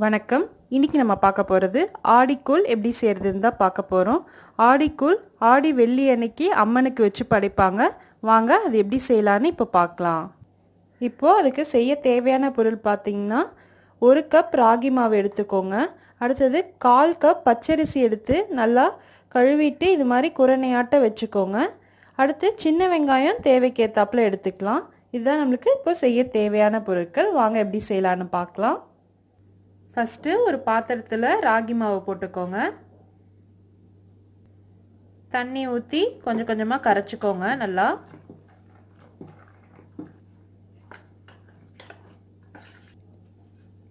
வணக்கம். இன்னைக்கு நம்ம பார்க்க போகிறது ஆடிக்கூழ் எப்படி செய்கிறதுன்னு தான் பார்க்க போகிறோம். ஆடிக்கூழ் ஆடி வெள்ளி அன்னைக்கு அம்மனுக்கு வச்சு படைப்பாங்க. வாங்க அது எப்படி செய்யலான்னு இப்போ பார்க்கலாம். இப்போது அதுக்கு செய்ய தேவையான பொருள் பார்த்திங்கன்னா 1 கப் ராகி மாவு எடுத்துக்கோங்க. அடுத்தது 1/4 கப் பச்சரிசி எடுத்து நல்லா கழுவிட்டு இது மாதிரி குரணையாட்ட வச்சுக்கோங்க. அடுத்து சின்ன வெங்காயம் தேவைக்கேற்றாப்புல எடுத்துக்கலாம். இதுதான் நம்மளுக்கு இப்போ செய்ய தேவையான பொருட்கள். வாங்க எப்படி செய்யலான்னு பார்க்கலாம். ஃபஸ்ட்டு ஒரு பாத்திரத்தில் ராகி மாவு போட்டுக்கோங்க. தண்ணி ஊற்றி கொஞ்சம் கொஞ்சமாக கரைச்சிக்கோங்க. நல்லா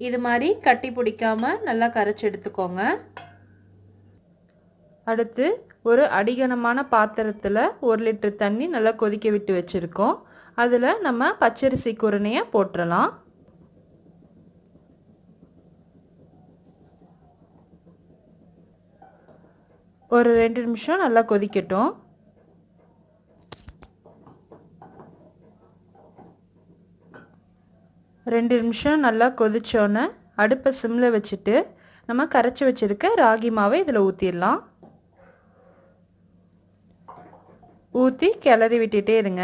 இது மாதிரி கட்டி பிடிக்காம நல்லா கரைச்சி எடுத்துக்கோங்க. அடுத்து ஒரு அடிகனமான பாத்திரத்தில் 1 லிட்டர் தண்ணி நல்லா கொதிக்க விட்டு வச்சுருக்கோம். அதில் நம்ம பச்சரிசி குருணையை போட்டுடலாம். ஒரு 2 நிமிஷம் நல்லா கொதிக்கட்டும். ரெண்டு நிமிஷம் நல்லா கொதிச்சோன்னே அடுப்பை சிம்மில் வச்சுட்டு நம்ம கரைச்சி வச்சுருக்க ராகி மாவை இதில் ஊற்றிடலாம். ஊற்றி கிளறி விட்டுட்டே இருங்க.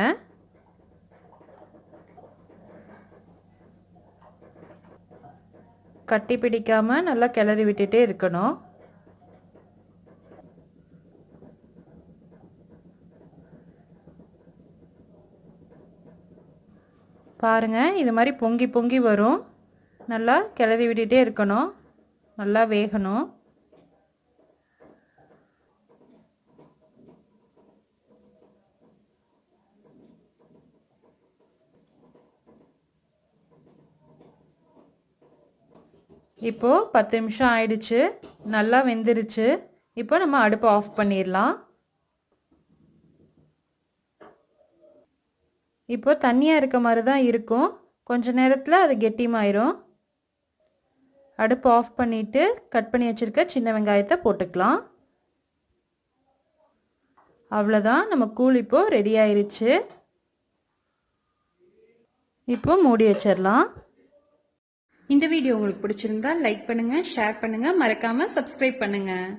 கட்டி பிடிக்காமல் நல்லா கிளறி விட்டுட்டே இருக்கணும். பாருங்கள், இது மாதிரி பொங்கி பொங்கி வரும். நல்லா கிளறி விட்டுட்டே இருக்கணும். நல்லா வேகணும். இப்போது 10 நிமிஷம் ஆயிடுச்சு. நல்லா வெந்துருச்சு. இப்போ நம்ம அடுப்பை ஆஃப் பண்ணிடலாம். இப்போ தண்ணியாக இருக்க மாதிரி தான் இருக்கும். கொஞ்ச நேரத்தில் அது கெட்டிமாயிரும். அடுப்பு ஆஃப் பண்ணிவிட்டு கட் பண்ணி வச்சுருக்க சின்ன வெங்காயத்தை போட்டுக்கலாம். அவ்வளோதான், நம்ம கூழ் இப்போது ரெடி ஆயிருச்சு. இப்போ மூடி வச்சிடலாம். இந்த வீடியோ உங்களுக்கு பிடிச்சிருந்தா லைக் பண்ணுங்கள், ஷேர் பண்ணுங்கள், மறக்காமல் சப்ஸ்கிரைப் பண்ணுங்கள்.